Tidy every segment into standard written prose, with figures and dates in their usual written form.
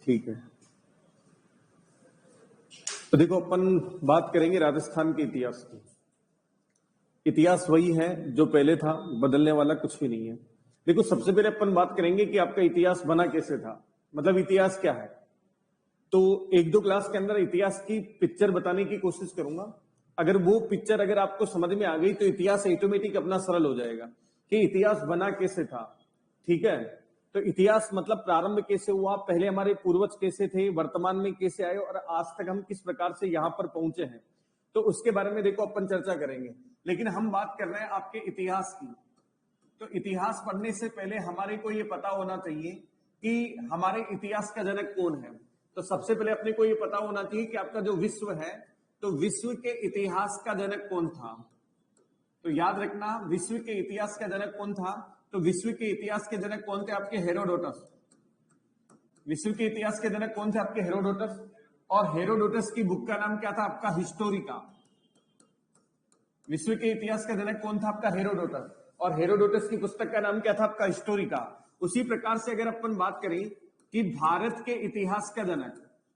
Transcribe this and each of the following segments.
ठीक है, तो देखो अपन बात करेंगे राजस्थान के इतिहास की। इतिहास वही है जो पहले था, बदलने वाला कुछ भी नहीं है। देखो, सबसे पहले अपन बात करेंगे कि आपका इतिहास बना कैसे था, मतलब इतिहास क्या है। तो एक दो क्लास के अंदर इतिहास की पिक्चर बताने की कोशिश करूंगा। अगर वो पिक्चर अगर आपको समझ में आ गई तो इतिहास ऑटोमेटिक अपना सरल हो जाएगा कि इतिहास बना कैसे था। ठीक है, तो इतिहास मतलब प्रारंभ कैसे हुआ, पहले हमारे पूर्वज कैसे थे, वर्तमान में कैसे आए और आज तक हम किस प्रकार से यहां पर पहुंचे हैं, तो उसके बारे में देखो अपन चर्चा करेंगे। लेकिन हम बात कर रहे हैं आपके इतिहास की। तो इतिहास पढ़ने से पहले हमारे को ये पता होना चाहिए कि हमारे इतिहास का जनक कौन है। तो सबसे पहले अपने को ये पता होना चाहिए कि आपका जो विश्व है, तो विश्व के इतिहास का जनक कौन था। तो याद रखना, विश्व के इतिहास का जनक कौन था। तो विश्व के इतिहास के जनक कौन थे? आपके हेरोडोटस। विश्व के इतिहास के जनक कौन थे? आपके हेरोडोटस। और हेरोडोटस की बुक का नाम क्या था? आपका हिस्टोरिका। विश्व के इतिहास का जनक कौन था? आपका हेरोडोटस। और हेरोडोटस की पुस्तक का नाम क्या था? आपका हिस्टोरिका। उसी प्रकार से अगर अपन बात करें कि भारत के इतिहास का जनक,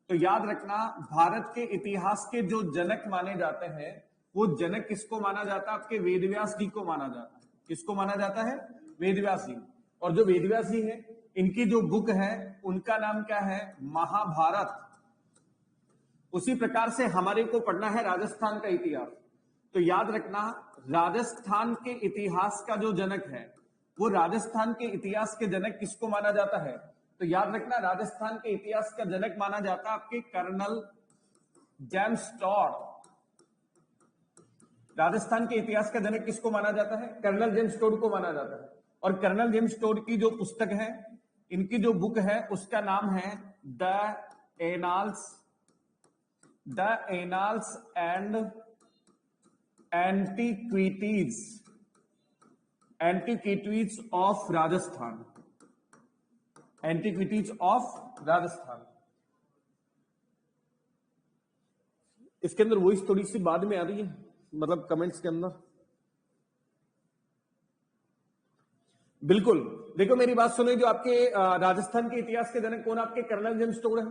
तो याद रखना, भारत के इतिहास के जो जनक माने जाते हैं, वो जनक किसको माना जाता है? आपके वेदव्यास जी को माना जाता है। किसको माना जाता है? वेदव्यास जी। और जो वेदव्यास जी है, इनकी जो बुक है उनका नाम क्या है? महाभारत। उसी प्रकार से हमारे को पढ़ना है राजस्थान का इतिहास। तो याद रखना, राजस्थान के इतिहास का जो जनक है, वो राजस्थान के इतिहास के जनक किसको माना जाता है? तो याद रखना, राजस्थान के इतिहास का जनक माना जाता है आपके कर्नल जेम्स टॉड। राजस्थान के इतिहास का जनक किसको माना जाता है? कर्नल जेम्स टोड को माना जाता है। और कर्नल जेम्स टोड की जो पुस्तक है, इनकी जो बुक है, उसका नाम है the annals and antiquities of Rajasthan. Antiquities of Rajasthan. इसके अंदर वॉइस थोड़ी सी बाद में आ रही है, मतलब कमेंट्स के अंदर। बिल्कुल, देखो मेरी बात सुनो, जो आपके राजस्थान के इतिहास के जनक कौन? आपके कर्नल जेम्स टोड है।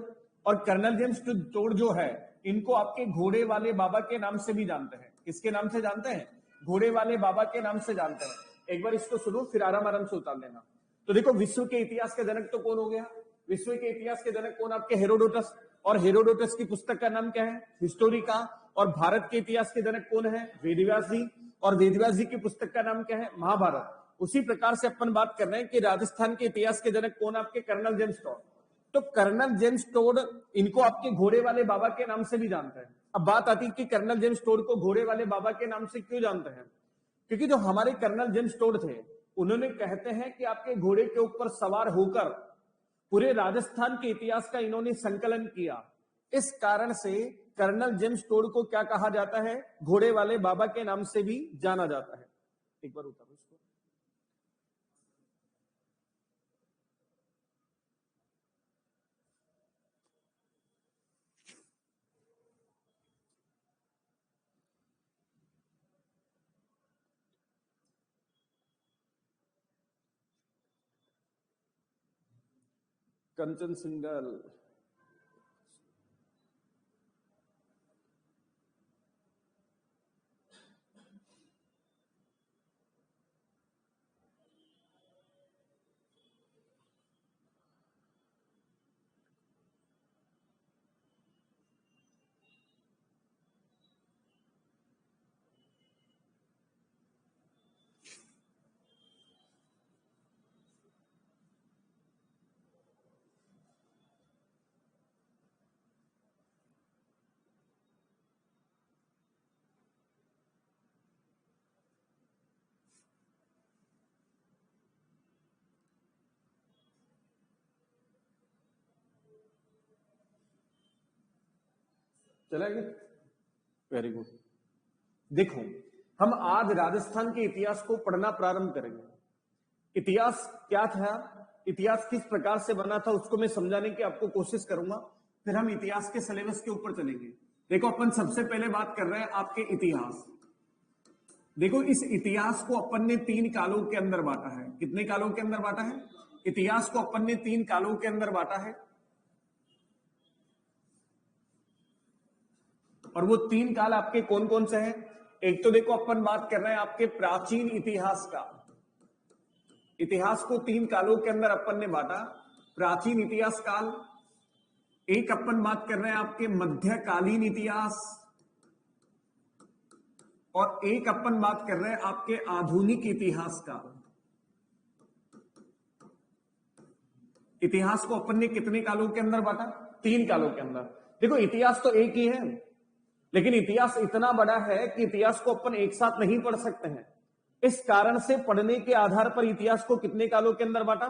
और कर्नल जेम्स टोड जो है, इनको आपके घोड़े वाले बाबा के नाम से भी जानते हैं। किसके नाम से जानते हैं? घोड़े वाले बाबा के नाम से जानते हैं। एक बार इसको सुनो, फिर आराम आराम से उतार लेना। तो देखो, विश्व के इतिहास का जनक तो कौन हो गया? विश्व के इतिहास के जनक कौन? आपके हेरोडोटस। और हेरोडोटस की पुस्तक का नाम क्या है? हिस्टोरिका। और भारत के इतिहास के जनक कौन है? वेदव्यास जी। और वेदव्यास जी की पुस्तक का नाम क्या है? महाभारत। उसी प्रकार से अपन बात कर रहे हैं कि राजस्थान के इतिहास के जनक कौन? आपके कर्नल जेम्स टोड। तो कर्नल जेम्स टोड, इनको आपके घोड़े वाले बाबा के नाम से भी जानते हैं। अब बात आती है कि कर्नल जेम्स टोड को घोड़े वाले बाबा के नाम से क्यों जानते हैं? क्योंकि जो हमारे कर्नल जेम्स टोड थे, उन्होंने कहते हैं कि आपके घोड़े के ऊपर सवार होकर पूरे राजस्थान के इतिहास का इन्होंने संकलन किया। इस कारण से कर्नल जेम्स टोड को क्या कहा जाता है? घोड़े वाले बाबा के नाम से भी जाना जाता है। एक बार उतारो इसको। कंचन सिंगल, चला गया? Very good. देखो, हम आज राजस्थान के इतिहास को पढ़ना प्रारंभ करेंगे। इतिहास क्या था, इतिहास किस प्रकार से बना था, उसको मैं समझाने की आपको कोशिश करूंगा। फिर हम इतिहास के सिलेबस के ऊपर चलेंगे। देखो, अपन सबसे पहले बात कर रहे हैं आपके इतिहास। देखो, इस इतिहास को अपन ने 3 कालों के अंदर बांटा है। कितने कालों के अंदर बांटा है? इतिहास को अपन ने 3 कालों के अंदर बांटा है। और वो 3 काल आपके कौन कौन से हैं? एक तो देखो अपन बात कर रहे हैं आपके प्राचीन इतिहास का। इतिहास को 3 कालों के अंदर अपन ने बांटा। प्राचीन इतिहास काल, एक अपन बात कर रहे हैं आपके मध्यकालीन इतिहास, और एक अपन बात कर रहे हैं आपके आधुनिक इतिहास का। इतिहास को अपन ने कितने कालों के अंदर बांटा? 3 कालों के अंदर। देखो इतिहास तो एक ही है, लेकिन इतिहास इतना बड़ा है कि इतिहास को अपन एक साथ नहीं पढ़ सकते हैं। इस कारण से पढ़ने के आधार पर इतिहास को कितने कालों के अंदर बांटा?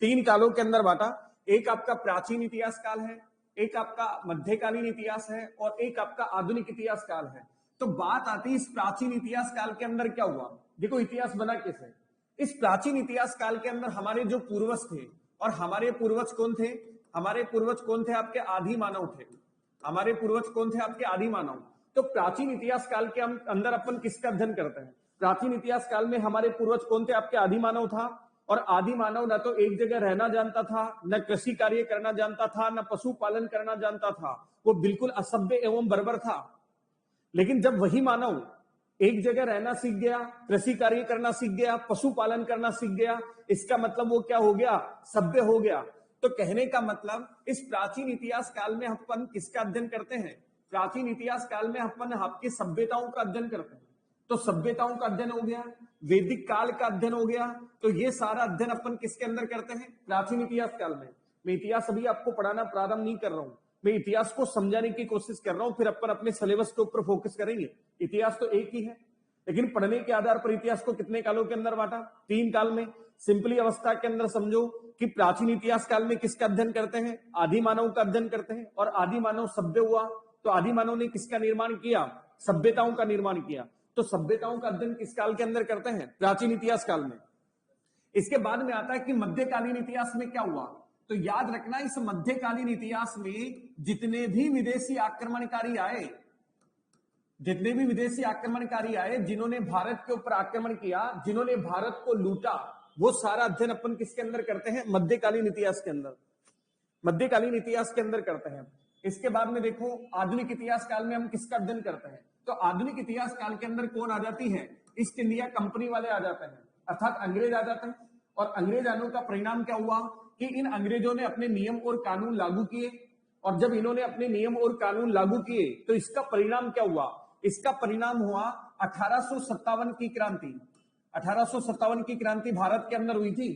3 कालों के अंदर बांटा। एक आपका प्राचीन इतिहास काल है, एक आपका मध्यकालीन इतिहास है, और एक आपका आधुनिक इतिहास काल है। तो बात आती है इस प्राचीन इतिहास काल के अंदर क्या हुआ। देखो इतिहास बना कैसे? इस प्राचीन इतिहास काल के अंदर हमारे जो पूर्वज थे, और हमारे पूर्वज कौन थे? हमारे पूर्वज कौन थे? आपके आदि मानव थे। हमारे पूर्वज कौन थे? आपके आदि मानव। तो प्राचीन इतिहास काल के अंदर अपन किसका अध्ययन करते हैं? प्राचीन इतिहास काल में हमारे पूर्वज कौन थे? आपके आदि मानव था। और आदि मानव न तो एक जगह रहना जानता था, न कृषि कार्य करना जानता था, न पशुपालन करना जानता था। वो बिल्कुल असभ्य एवं बर्बर था। लेकिन जब वही मानव एक जगह रहना सीख गया, कृषि कार्य करना सीख गया, पशुपालन करना सीख गया, इसका मतलब वो क्या हो गया? सभ्य हो गया। तो कहने का मतलब इस प्राचीन इतिहास काल में अपन किसका अध्ययन करते हैं? प्राचीन इतिहास काल में अपन आपकी सभ्यताओं का अध्ययन करते हैं। तो सभ्यताओं का अध्ययन हो गया, वैदिक काल का अध्ययन हो गया। तो ये सारा अध्ययन अपन किसके अंदर करते हैं? प्राचीन इतिहास काल में। मैं इतिहास अभी आपको पढ़ाना प्रारंभ नहीं कर रहा हूं, मैं इतिहास को समझाने की कोशिश कर रहा हूं, फिर अपन अपने सिलेबस के ऊपर फोकस करेंगे। इतिहास तो एक ही है, लेकिन पढ़ने के आधार पर इतिहास को कितने कालों के अंदर बांटा? 3 काल में। सिंपली अवस्था के अंदर समझो कि प्राचीन इतिहास काल में किसका अध्ययन करते हैं? आदि मानव का अध्ययन करते हैं। और आदि मानव सभ्य हुआ, तो आदि मानव ने किसका निर्माण किया? सभ्यताओं का निर्माण किया। तो सभ्यताओं का अध्ययन किस काल के अंदर करते हैं? प्राचीन इतिहास काल में। इसके बाद में आता है कि मध्यकालीन इतिहास में क्या हुआ। तो याद रखना, इस मध्यकालीन इतिहास में जितने भी विदेशी आक्रमणकारी आए, जितने भी विदेशी आक्रमणकारी आए, जिन्होंने भारत के ऊपर आक्रमण किया, जिन्होंने भारत को लूटा, वो सारा अध्ययन अपन किसके अंदर करते हैं? मध्यकालीन इतिहास के अंदर। मध्यकालीन इतिहास के अंदर करते हैं। इसके बाद में देखो आधुनिक इतिहास काल में हम किसका अध्ययन करते हैं? तो आधुनिक इतिहास काल के अंदर कौन आ जाती है? ईस्ट इंडिया कंपनी वाले आ जाते हैं, अर्थात अंग्रेज आ जाते हैं। और अंग्रेज आने का परिणाम क्या हुआ कि इन अंग्रेजों ने अपने नियम और कानून लागू किए। और जब इन्होंने अपने नियम और कानून लागू किए तो इसका परिणाम क्या हुआ? इसका परिणाम हुआ 1857 की क्रांति। 1857 की क्रांति भारत के अंदर हुई थी,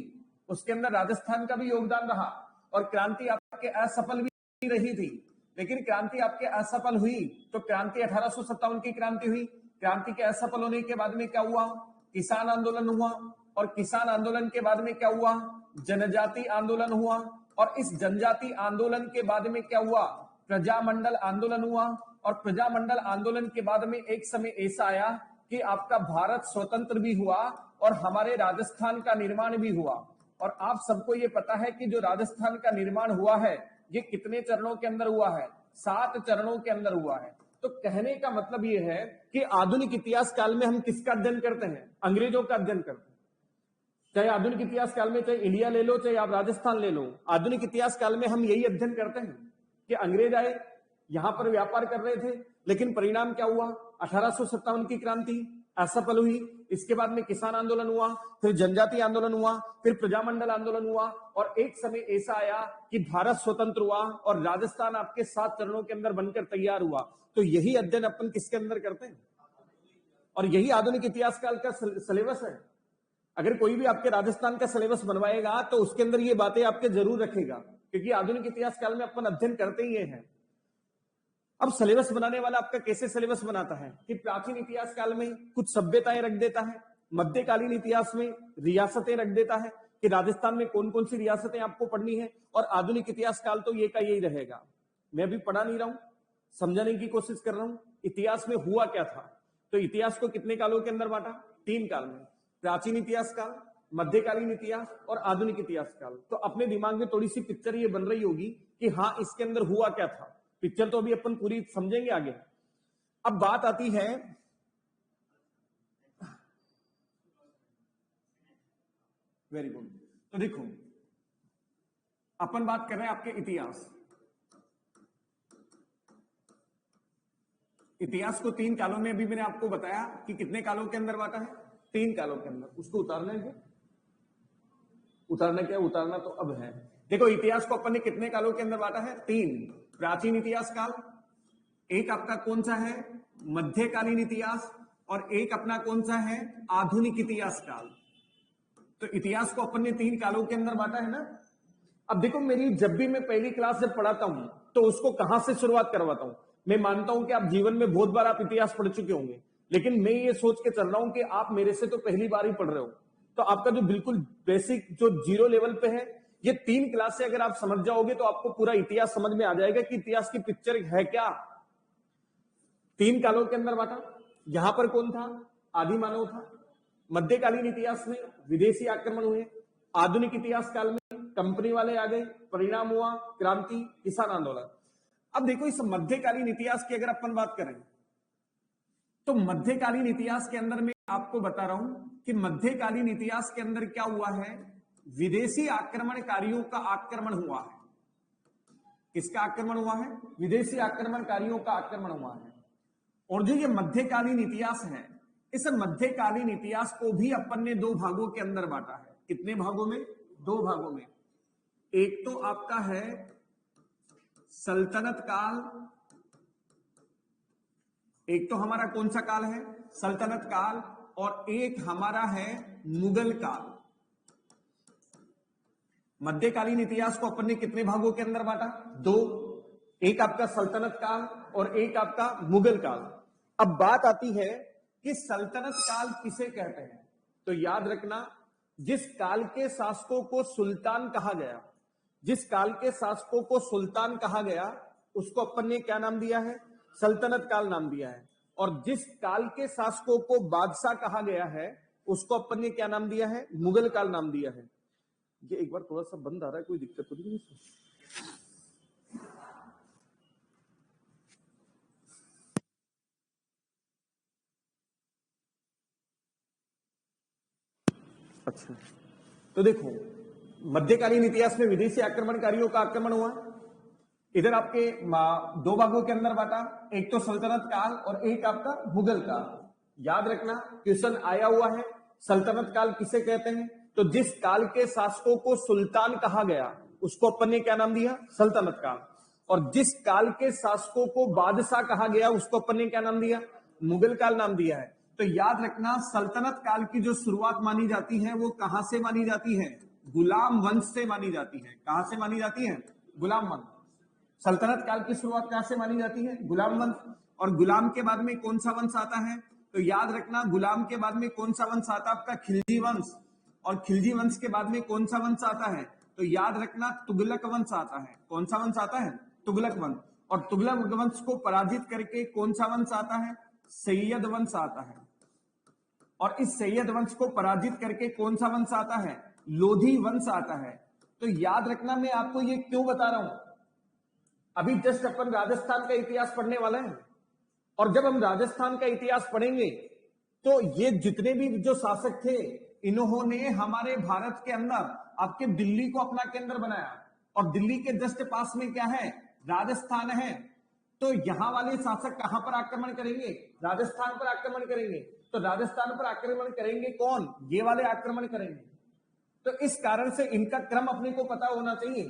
उसके अंदर राजस्थान का भी योगदान रहा। और क्रांति आपके असफल भी रही थी, लेकिन क्रांति आपके असफल हुई तो क्रांति 1857 की क्रांति हुई। क्रांति के असफल होने के बाद में क्या हुआ? किसान आंदोलन हुआ। और किसान आंदोलन के बाद में क्या हुआ? जनजाति आंदोलन हुआ। और इस जनजाति आंदोलन के बाद में क्या हुआ? प्रजामंडल आंदोलन हुआ। और प्रजामंडल आंदोलन के बाद में एक समय ऐसा आया कि आपका भारत स्वतंत्र भी हुआ और हमारे राजस्थान का निर्माण भी हुआ। और आप सबको ये पता है कि जो राजस्थान का निर्माण हुआ है ये कितने चरणों के अंदर हुआ है? 7 चरणों के अंदर हुआ है। तो कहने का मतलब ये है कि आधुनिक इतिहास काल में हम किसका अध्ययन करते हैं? अंग्रेजों का अध्ययन करते हैं। चाहे आधुनिक इतिहास काल में चाहे इंडिया ले लो, चाहे आप राजस्थान ले लो, आधुनिक इतिहास काल में हम यही अध्ययन करते हैं कि अंग्रेज आए, यहां पर व्यापार कर रहे थे, लेकिन परिणाम क्या हुआ? 1857 की क्रांति असफल हुई। इसके बाद में किसान आंदोलन हुआ, फिर जनजाति आंदोलन हुआ, फिर प्रजामंडल आंदोलन हुआ। और एक समय ऐसा आया कि भारत स्वतंत्र हुआ और राजस्थान आपके 7 चरणों के अंदर बनकर तैयार हुआ। तो यही अध्ययन अपन किसके अंदर करते हैं? और यही आधुनिक इतिहास काल का सिलेबस है। अगर कोई भी आपके राजस्थान का सिलेबस बनवाएगा तो उसके अंदर ये बातें आपके जरूर रखेगा, क्योंकि आधुनिक इतिहास काल में अपन अध्ययन करते ही हैं। अब सिलेबस बनाने वाला आपका कैसे सिलेबस बनाता है कि प्राचीन इतिहास काल में कुछ सभ्यताएं रख देता है, मध्यकालीन इतिहास में रियासतें रख देता है कि राजस्थान में कौन कौन सी रियासतें आपको पढ़नी है, और आधुनिक इतिहास काल तो ये का यही रहेगा। मैं अभी पढ़ा नहीं रहा हूं, समझाने की कोशिश कर रहा हूं इतिहास में हुआ क्या था। तो इतिहास को कितने कालों के अंदर बांटा? 3 काल में। प्राचीन इतिहास काल, मध्यकालीन इतिहास और आधुनिक इतिहास काल। तो अपने दिमाग में थोड़ी सी पिक्चर ये बन रही होगी कि हाँ इसके अंदर हुआ क्या था। पिक्चर तो अभी अपन पूरी समझेंगे आगे। अब बात आती है, वेरी गुड। तो देखो अपन बात कर रहे हैं आपके इतिहास। इतिहास को 3 कालों में अभी मैंने आपको बताया कि कितने कालों के अंदर बांटा है, 3 कालों के अंदर। उसको उतारना है, उतारना तो अब है। देखो इतिहास को अपन ने कितने कालों के अंदर बांटा है, 3। प्राचीन इतिहास काल, एक आपका कौन सा है मध्यकालीन इतिहास, और एक अपना कौन सा है आधुनिक इतिहास काल। तो इतिहास को अपन ने 3 कालों के अंदर बांटा है ना। अब देखो मेरी जब भी मैं पहली क्लास जब पढ़ाता हूं तो उसको कहां से शुरुआत करवाता हूं। मैं मानता हूं कि आप जीवन में बहुत बार आप इतिहास पढ़ चुके होंगे, लेकिन मैं ये सोच के चल रहा हूं कि आप मेरे से तो पहली बार ही पढ़ रहे हो। तो आपका जो बिल्कुल बेसिक जो 0 लेवल पे है, ये 3 क्लास से अगर आप समझ जाओगे तो आपको पूरा इतिहास समझ में आ जाएगा कि इतिहास की पिक्चर है क्या। 3 कालों के अंदर बांटा। यहां पर कौन था, आदि मानव था। मध्यकालीन इतिहास में विदेशी आक्रमण हुए। आधुनिक इतिहास काल में कंपनी वाले आ गए, परिणाम हुआ क्रांति, किसान आंदोलन। अब देखो इस मध्यकालीन इतिहास की अगर अपन बात करें तो मध्यकालीन इतिहास के अंदर मैं आपको बता रहा हूं कि मध्यकालीन इतिहास के अंदर क्या हुआ है, विदेशी आक्रमणकारियों का आक्रमण हुआ है। किसका आक्रमण हुआ है, विदेशी आक्रमणकारियों का आक्रमण हुआ है। और जो ये मध्यकालीन इतिहास है, इस मध्यकालीन इतिहास को भी अपन ने 2 भागों के अंदर बांटा है। कितने भागों में, 2 भागों में। एक तो आपका है सल्तनत काल, एक तो हमारा कौन सा काल है सल्तनत काल, और एक हमारा है मुगल काल। मध्यकालीन इतिहास को अपन ने कितने भागों के अंदर बांटा, 2। एक आपका सल्तनत काल और एक आपका मुगल काल। अब बात आती है कि सल्तनत काल किसे कहते हैं। तो याद रखना, जिस काल के शासकों को सुल्तान कहा गया, जिस काल के शासकों को सुल्तान कहा गया उसको अपन ने क्या नाम दिया है, सल्तनत काल नाम दिया है। और जिस काल के शासकों को बादशाह कहा गया है उसको अपन ने क्या नाम दिया है, मुगल काल नाम दिया है। ये एक बार थोड़ा सा बंद आ रहा है, कोई दिक्कत तो नहीं है? अच्छा, तो देखो मध्यकालीन इतिहास में विदेशी आक्रमणकारियों का आक्रमण हुआ। इधर आपके 2 भागों के अंदर बांटा, एक तो सल्तनत काल और एक आपका मुगल काल। याद रखना क्वेश्चन आया हुआ है, सल्तनत काल किसे कहते हैं, तो जिस काल के शासकों को सुल्तान कहा गया उसको अपन ने क्या नाम दिया, सल्तनत काल। और जिस काल के शासकों को बादशाह कहा गया उसको अपन ने क्या नाम दिया, मुगल काल नाम दिया है। तो याद रखना सल्तनत काल की जो शुरुआत मानी जाती है वो कहां से मानी जाती है, गुलाम वंश से मानी जाती है। कहां से मानी जाती है, गुलाम वंश। सल्तनत काल की शुरुआत कहां से मानी जाती है, गुलाम वंश। और गुलाम के बाद में कौन सा वंश आता है, तो याद रखना गुलाम के बाद में कौन सा वंश आता है, आपका खिलजी वंश। और खिलजी वंश के बाद में कौन सा वंश आता है, तो याद रखना तुगलक वंश आता है। कौन सा वंश आता है, तुगलक वंश। और तुगलक वंश को पराजित करके कौन सा वंश आता है, सैयद वंश आता है। और इस सैयद वंश को पराजित करके कौन सा वंश आता है, लोधी वंश आता है। तो याद रखना मैं आपको ये क्यों बता रहा हूं, अभी जस्ट अपन राजस्थान का इतिहास पढ़ने वाला है, और जब हम राजस्थान का इतिहास पढ़ेंगे तो ये जितने भी जो शासक थे इन्होंने हमारे भारत के अंदर आपके दिल्ली को अपना केंद्र बनाया, और दिल्ली के जस्ट पास में क्या है, राजस्थान है। तो यहां वाले शासक कहां पर आक्रमण करेंगे, राजस्थान पर आक्रमण करेंगे। तो राजस्थान पर आक्रमण करेंगे कौन, ये वाले आक्रमण करेंगे। तो इस कारण से इनका क्रम अपने को पता होना चाहिए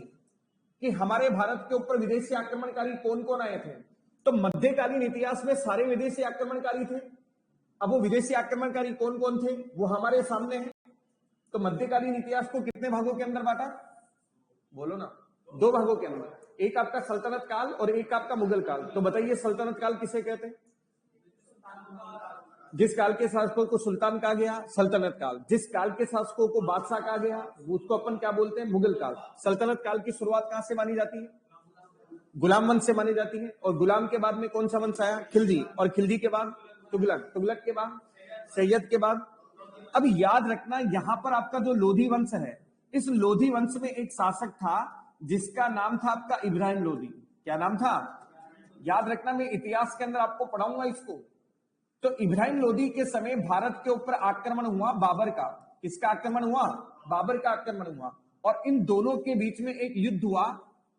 कि हमारे भारत के ऊपर विदेशी आक्रमणकारी कौन कौन आए थे। तो मध्यकालीन इतिहास में सारे विदेशी आक्रमणकारी थे। अब वो विदेशी आक्रमणकारी कौन कौन थे वो हमारे सामने है। तो मध्यकालीन इतिहास को कितने भागों के अंदर बांटा, बोलो ना, 2 भागों के अंदर। एक आपका सल्तनत काल और एक आपका मुगल काल। तो बताइए सल्तनत काल किसे कहते हैं, जिस काल के शासकों को सुल्तान कहा गया, सल्तनत काल। जिस काल के शासकों को बादशाह कहा गया उसको अपन क्या बोलते हैं, मुगल काल। सल्तनत काल की शुरुआत कहां से मानी जाती है, गुलाम वंश से मानी जाती है। और गुलाम के बाद में कौन सा वंश आया, खिलजी। और खिलजी के बाद तुगलक, तुगलक के बाद सैयद के बाद। अब याद रखना यहां पर आपका जो लोधी वंश है, इस लोधी वंश में एक शासक था जिसका नाम था आपका इब्राहिम लोधी। क्या नाम था, याद रखना मैं इतिहास के अंदर आपको पढ़ाऊंगा इसको। तो इब्राहिम लोधी के समय भारत के ऊपर आक्रमण हुआ बाबर का। किसका आक्रमण हुआ, बाबर का आक्रमण हुआ। और इन दोनों के बीच में एक युद्ध हुआ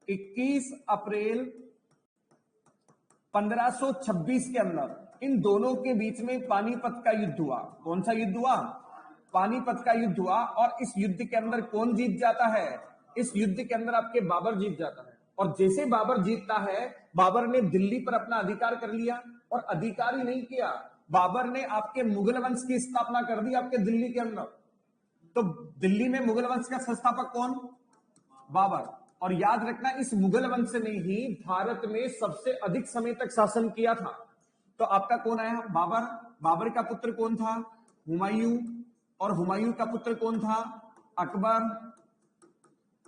21 अप्रैल 1526 के अंदर इन दोनों के बीच में पानीपत का युद्ध हुआ। कौन सा युद्ध हुआ? पानीपत का युद्ध हुआ। और इस युद्ध के अंदर कौन जीत जाता है? इस युद्ध के अंदर आपके बाबर जीत जाता है। और जैसे बाबर जीतता है, बाबर ने दिल्ली पर अपना अधिकार कर लिया। और अधिकार ही नहीं किया, बाबर ने आपके मुगल वंश की स्थापना कर दी आपके दिल्ली के अंदर। तो दिल्ली में मुगल वंश का संस्थापक कौन? बाबर। और याद रखना, इस मुगल वंश ने ही भारत में सबसे अधिक समय तक शासन किया था। तो आपका कौन आया? बाबर। बाबर का पुत्र कौन था? हुमायूं। और हुमायूं का पुत्र कौन था? अकबर।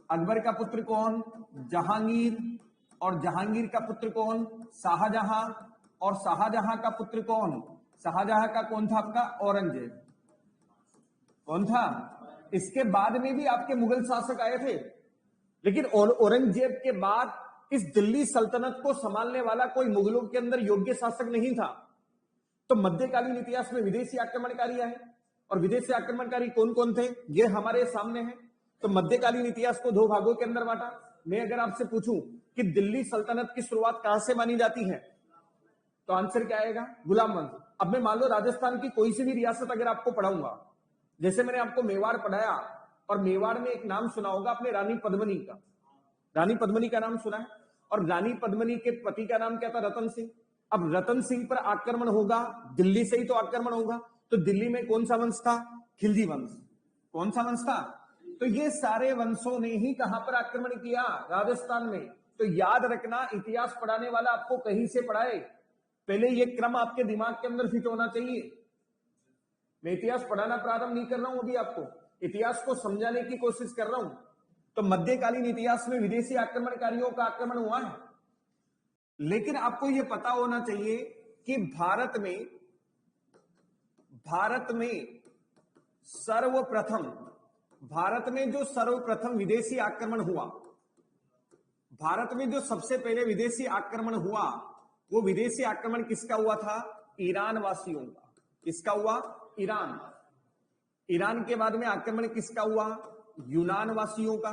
अकबर का पुत्र कौन? जहांगीर। और जहांगीर का पुत्र कौन? शाहजहां। और शाहजहां का पुत्र कौन? शाहजहां का कौन था आपका? औरंगजेब। कौन था? इसके बाद में भी आपके मुगल शासक आए थे, लेकिन औरंगजेब के बाद इस दिल्ली सल्तनत को संभालने वाला कोई मुगलों के अंदर योग्य शासक नहीं था। तो मध्यकालीन इतिहास में विदेशी आक्रमणकारी आए। और विदेशी आक्रमणकारी कौन कौन थे, ये हमारे सामने है। तो मध्यकालीन इतिहास को दो भागों के अंदर बांटा। मैं अगर आपसे पूछूं कि दिल्ली सल्तनत की शुरुआत कहां से मानी जाती है, तो आंसर क्या आएगा? गुलाम वंश। अब मैं मान लो राजस्थान की कोई सी भी रियासत अगर आपको पढ़ाऊंगा, जैसे मैंने आपको मेवाड़ पढ़ाया, और मेवाड़ में एक नाम सुना होगा आपने, रानी पद्मनी का। रानी पद्मनी का नाम सुना है। और रानी पद्मनी के पति का नाम क्या था? रतन सिंह। अब रतन सिंह पर आक्रमण होगा, दिल्ली से ही तो आक्रमण होगा। तो दिल्ली में कौन सा वंश था? खिलजी वंश। कौन सा वंश था? तो ये सारे वंशों ने ही कहां पर आक्रमण किया? राजस्थान में। तो याद रखना, इतिहास पढ़ाने वाला आपको कहीं से पढ़ाए, पहले ये क्रम आपके दिमाग के अंदर फिट होना चाहिए। मैं इतिहास पढ़ाना प्रारंभ नहीं कर रहा हूं अभी, आपको इतिहास को समझाने की कोशिश कर रहा हूं। तो मध्यकालीन इतिहास में विदेशी आक्रमणकारियों का आक्रमण हुआ है, लेकिन आपको यह पता होना चाहिए कि भारत जो सर्वप्रथम विदेशी आक्रमण हुआ, भारत में जो सबसे पहले विदेशी आक्रमण हुआ, वो विदेशी आक्रमण किसका हुआ था? ईरान वासियों का। किसका हुआ? ईरान। ईरान के बाद में आक्रमण किसका हुआ? यूनान वासियों का।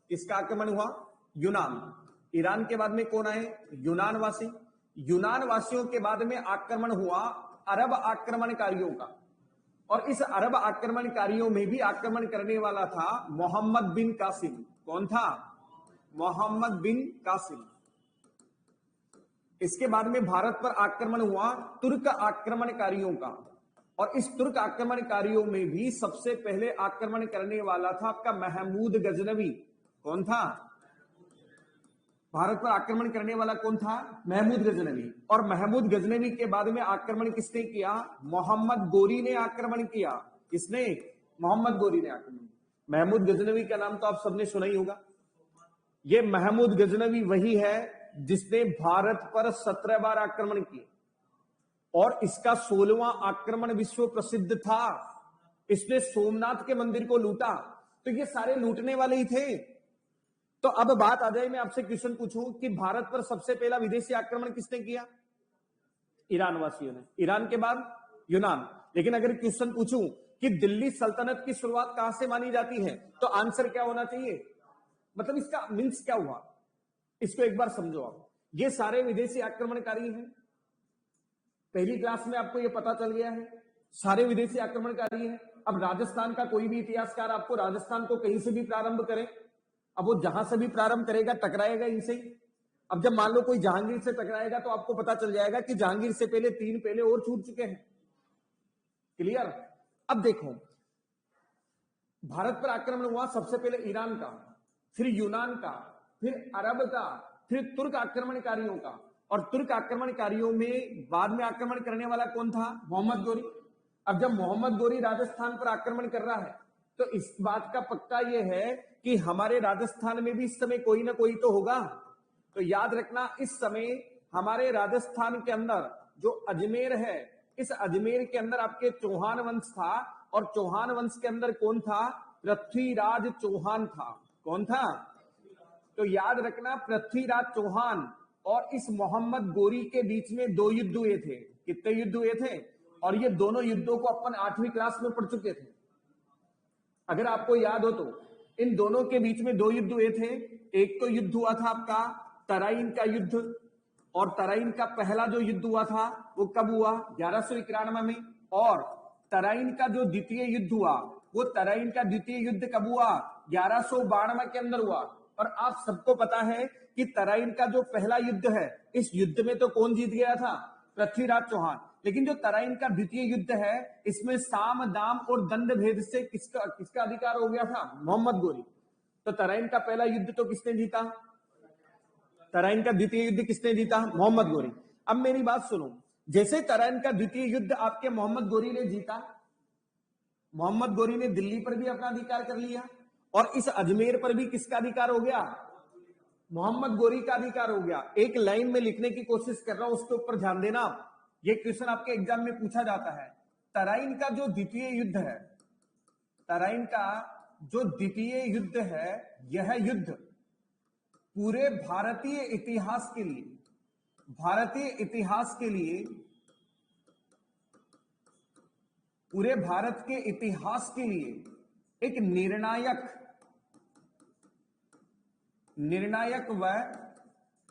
किसका आक्रमण हुआ? यूनान। ईरान के बाद में कौन आए? यूनान वासी। यूनान वासियों के बाद में आक्रमण हुआ अरब आक्रमणकारियों का। और इस अरब आक्रमणकारियों में भी आक्रमण करने वाला था मोहम्मद बिन कासिम। कौन था? मोहम्मद बिन कासिम। इसके बाद में भारत पर आक्रमण हुआ तुर्क आक्रमणकारियों का। और इस तुर्क आक्रमणकारियों में भी सबसे पहले आक्रमण करने वाला था आपका महमूद गजनवी। कौन था? भारत पर आक्रमण करने वाला कौन था? महमूद गजनवी। और महमूद गजनवी के बाद में आक्रमण किसने किया? मोहम्मद गोरी ने आक्रमण किया। किसने? मोहम्मद गोरी ने आक्रमण। महमूद गजनवी का नाम तो आप सबने सुना ही होगा। यह महमूद गजनवी वही है जिसने भारत पर 17 बार आक्रमण किए, और इसका 16वां आक्रमण विश्व प्रसिद्ध था। इसने सोमनाथ के मंदिर को लूटा। तो ये सारे लूटने वाले ही थे। तो अब बात आ जाए, मैं आपसे क्वेश्चन पूछूं कि भारत पर सबसे पहला विदेशी आक्रमण किसने किया? ईरान वासियों ने। ईरान के बाद यूनान। लेकिन अगर क्वेश्चन पूछूं कि दिल्ली सल्तनत की शुरुआत कहां से मानी जाती है, तो आंसर क्या होना चाहिए? मतलब इसका मीन्स क्या हुआ, इसको एक बार समझो आप। ये सारे विदेशी आक्रमणकारी हैं। पहली क्लास में आपको यह पता चल गया है, सारे विदेशी आक्रमणकारी हैं। अब राजस्थान का कोई भी इतिहासकार आपको राजस्थान को कहीं से भी प्रारंभ करे, अब वो जहां से भी प्रारंभ करेगा टकराएगा इनसे ही। अब जब मान लो कोई जहांगीर से टकराएगा, तो आपको पता चल जाएगा कि जहांगीर से पहले 3 पहले और छूट चुके हैं। क्लियर? अब देखो, भारत पर आक्रमण हुआ सबसे पहले ईरान का, फिर यूनान का, फिर अरब का, फिर तुर्क आक्रमणकारियों का। और तुर्क आक्रमणकारियों में बाद में आक्रमण करने वाला कौन था? मोहम्मद गोरी। अब जब मोहम्मद गोरी राजस्थान पर आक्रमण कर रहा है, तो इस बात का पक्का यह है कि हमारे राजस्थान में भी इस समय कोई ना कोई तो होगा। तो याद रखना, इस समय हमारे राजस्थान के अंदर जो अजमेर है, इस अजमेर के अंदर आपके चौहान वंश था। और चौहान वंश के अंदर कौन था? पृथ्वीराज चौहान था। कौन था? तो याद रखना, पृथ्वीराज चौहान और इस मोहम्मद गोरी के बीच में 2 युद्ध हुए थे। कितने युद्ध हुए थे? और ये दोनों युद्धों को अपन 8वीं क्लास में पढ़ चुके थे। अगर आपको याद हो तो इन दोनों के बीच में 2 युद्ध हुए थे। एक तो युद्ध हुआ था आपका तराइन का युद्ध, और तराइन का पहला जो युद्ध हुआ था वो कब हुआ? 1191 में। और तराइन का जो द्वितीय युद्ध हुआ, वो तराइन का द्वितीय युद्ध कब हुआ? 1192 के अंदर हुआ। और आप सबको पता है कि तराइन का जो पहला युद्ध है, इस युद्ध में तो कौन जीत गया था? पृथ्वीराज चौहान। लेकिन जो तराइन का द्वितीय युद्ध है, इसमें साम दाम और दंड भेद से किसका अधिकार हो गया था? मोहम्मद गोरी। तो तराइन का पहला युद्ध तो किसने जीता? तराइन का द्वितीय युद्ध किसने जीता? मोहम्मद गोरी। अब मेरी बात सुनो, जैसे तराइन का द्वितीय युद्ध आपके मोहम्मद गोरी ने जीता, मोहम्मद गोरी ने दिल्ली पर भी अपना अधिकार कर लिया, और इस अजमेर पर भी किसका अधिकार हो गया? मोहम्मद गोरी का अधिकार हो गया। एक लाइन में लिखने की कोशिश कर रहा हूं, उसके ऊपर ध्यान देना। ये क्वेश्चन आपके एग्जाम में पूछा जाता है। तराइन का जो द्वितीय युद्ध है, तराइन का जो द्वितीय युद्ध है, यह युद्ध पूरे भारतीय इतिहास के लिए, पूरे भारत के इतिहास के लिए एक निर्णायक व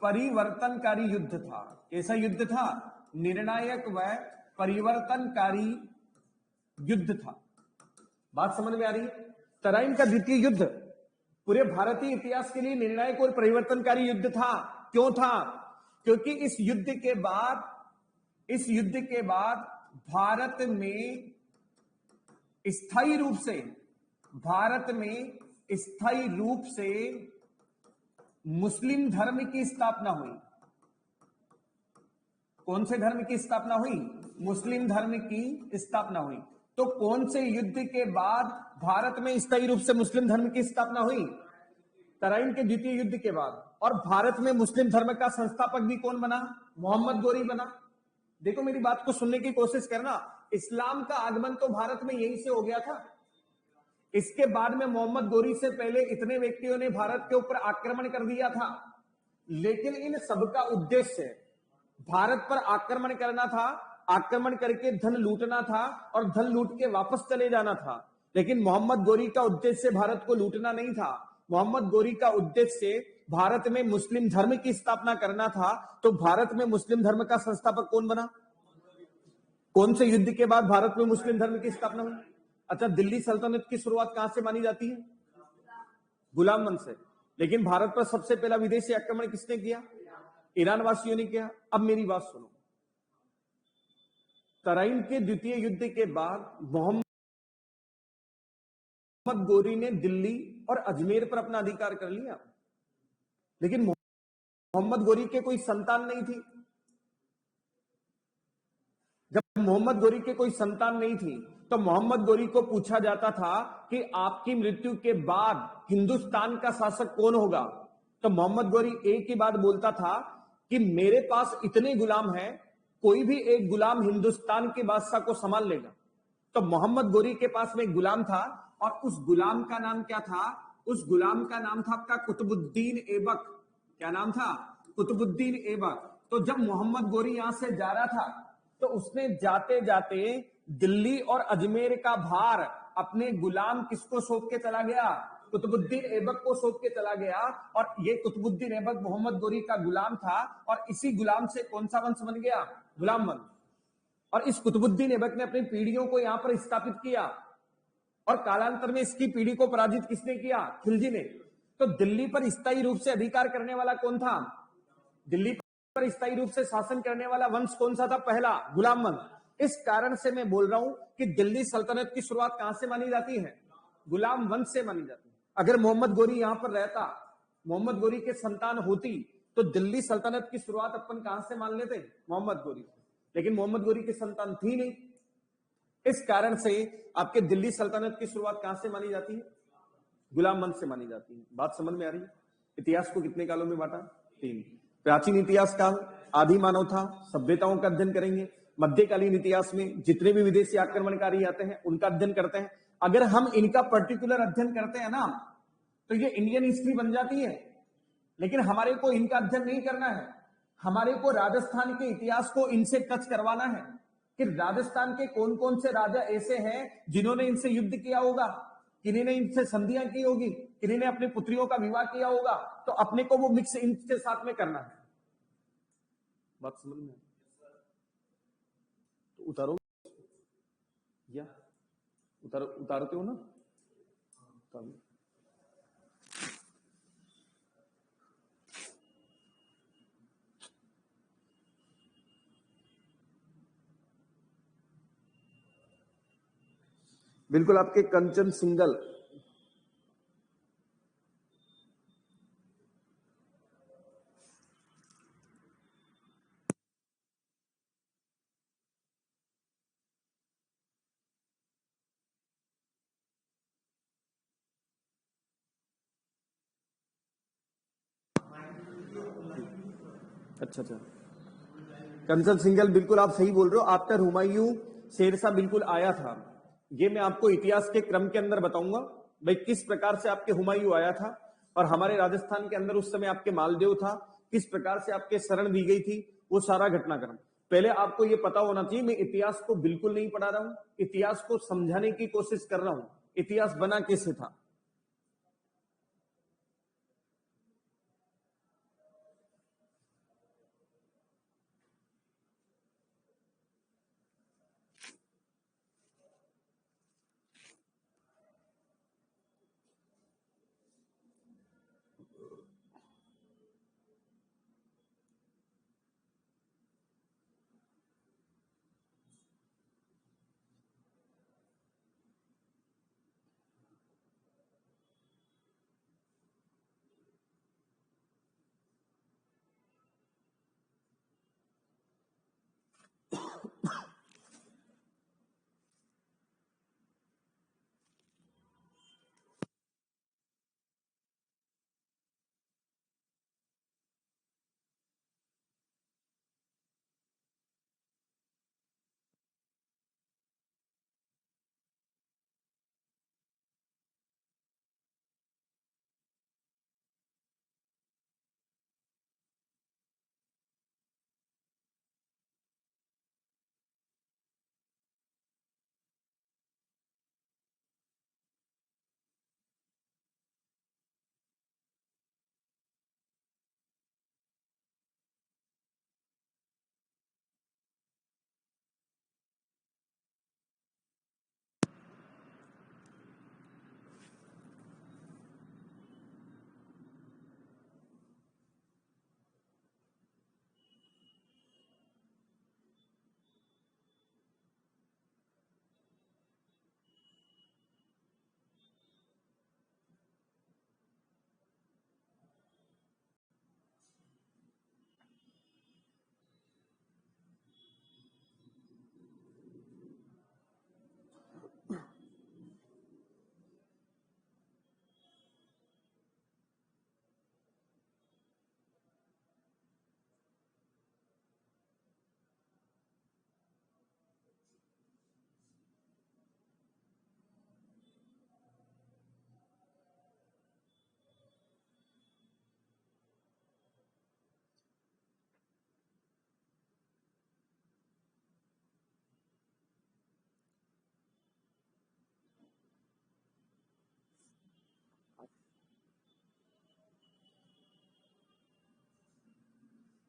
परिवर्तनकारी युद्ध था। कैसा युद्ध था? निर्णायक व परिवर्तनकारी युद्ध था। बात समझ में आ रही है? तराइन का द्वितीय युद्ध पूरे भारतीय इतिहास के लिए निर्णायक और परिवर्तनकारी युद्ध था। क्यों था? क्योंकि इस युद्ध के बाद भारत में स्थायी रूप से मुस्लिम धर्म की स्थापना हुई। कौन से धर्म की स्थापना हुई? मुस्लिम धर्म की स्थापना हुई। तो कौन से युद्ध के बाद भारत में स्थायी रूप से मुस्लिम धर्म की स्थापना हुई? तराइन के द्वितीय युद्ध के बाद। और भारत में मुस्लिम धर्म का संस्थापक भी कौन बना? मोहम्मद गोरी बना। देखो, मेरी बात को सुनने की कोशिश करना। इस्लाम का आगमन तो भारत में यहीं से हो गया था। इसके बाद में मोहम्मद गोरी से पहले इतने व्यक्तियों ने भारत के ऊपर आक्रमण कर दिया था, लेकिन इन सबका उद्देश्य भारत पर आक्रमण करना था, आक्रमण करके धन लूटना था और धन लूट के वापस चले जाना था। लेकिन मोहम्मद गोरी का उद्देश्य भारत को लूटना नहीं था। मोहम्मद गोरी का उद्देश्य भारत में मुस्लिम धर्म की स्थापना करना था। तो भारत में मुस्लिम धर्म का संस्थापक कौन बना? कौन से युद्ध के बाद भारत में मुस्लिम धर्म की स्थापना हुई? अच्छा, दिल्ली सल्तनत की शुरुआत कहां से मानी जाती है? गुलाम वंश से। लेकिन भारत पर सबसे पहला विदेशी आक्रमण किसने किया? ईरान वासियों ने किया। अब मेरी बात सुनो, तराइन के द्वितीय युद्ध के बाद मोहम्मद गोरी ने दिल्ली और अजमेर पर अपना अधिकार कर लिया, लेकिन मोहम्मद गोरी के कोई संतान नहीं थी। जब मोहम्मद गोरी के कोई संतान नहीं थी, तो मोहम्मद गोरी को पूछा जाता था कि आपकी मृत्यु के बाद हिंदुस्तान का शासक कौन होगा? तो मोहम्मद गोरी एक ही बात बोलता था कि मेरे पास इतने गुलाम हैं, कोई भी एक गुलाम हिंदुस्तान के बादशाह को संभाल लेगा। तो मोहम्मद गोरी के पास में एक गुलाम था, और उस गुलाम का नाम क्या था? उस गुलाम का नाम था आपका कुतुबुद्दीन ऐबक। क्या नाम था? कुतुबुद्दीन ऐबक। तो जब मोहम्मद गोरी यहां से जा रहा था, तो उसने जाते जाते दिल्ली और अजमेर का भार अपने गुलाम किसको सौंप के चला गया? कुतुबुद्दीन ऐबक को सौंप के चला गया। और ये कुतुबुद्दीन ऐबक मोहम्मद गोरी का गुलाम था, और इसी गुलाम से कौन सा वंश बन गया? गुलाम वंश। और इस कुतुबुद्दीन ऐबक ने अपनी पीढ़ियों को यहां पर स्थापित किया, और कालांतर में इसकी पीढ़ी को पराजित किसने किया? खिलजी ने। तो दिल्ली पर स्थायी रूप से अधिकार करने वाला कौन था? दिल्ली पर स्थायी रूप से शासन करने वाला वंश कौन सा था? पहला, गुलाम वंश। इस कारण से मैं बोल रहा हूं कि दिल्ली सल्तनत की शुरुआत कहां से मानी जाती है? गुलाम वंश से मानी जाती है। अगर मोहम्मद गोरी यहां पर रहता, मोहम्मद गोरी के संतान होती, तो दिल्ली सल्तनत की शुरुआत अपन कहां से मान लेते? मोहम्मद गोरी से। लेकिन मोहम्मद गोरी की संतान थी नहीं। इस कारण से आपके दिल्ली सल्तनत की शुरुआत कहां से मानी जाती है? गुलाम वंश से मानी जाती है। बात समझ में आ रही है? इतिहास को कितने कालों में बांटा? 3। प्राचीन इतिहास काल, आदि मानव था, सभ्यताओं का अध्ययन करेंगे। मध्यकालीन इतिहास में जितने भी विदेशी आक्रमणकारी आते हैं, उनका अध्ययन करते हैं। अगर हम इनका पर्टिकुलर अध्ययन करते हैं ना, तो ये इंडियन हिस्ट्री बन जाती है। लेकिन हमारे को इनका अध्ययन नहीं करना है। हमारे को राजस्थान के इतिहास को इनसे टच करवाना है कि राजस्थान के कौन कौन से राजा ऐसे हैं जिन्होंने इनसे युद्ध किया होगा, किन्हीं ने इनसे संधियां की होगी, किन्हीं ने अपनी पुत्रियों का विवाह किया होगा। तो अपने को वो मिक्स इनके साथ में करना है। बात समझ में? तो उतारो या उतारते हो ना? उतारो। बिल्कुल आपके कंचन सिंगल। अच्छा अच्छा, कंचन सिंगल बिल्कुल आप सही बोल रहे हो। आफ्टर हुमायूं शेरशाह बिल्कुल आया था। ये मैं आपको इतिहास के क्रम के अंदर बताऊंगा भाई किस प्रकार से आपके हुमायूं आया था, और हमारे राजस्थान के अंदर उस समय आपके मालदेव था, किस प्रकार से आपके शरण दी गई थी, वो सारा घटनाक्रम। पहले आपको ये पता होना चाहिए, मैं इतिहास को बिल्कुल नहीं पढ़ा रहा हूं, इतिहास को समझाने की कोशिश कर रहा हूं। इतिहास बना कैसे था?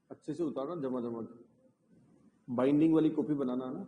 अच्छे से उतारना, जमा जमा बाइंडिंग वाली कॉपी बनाना है ना।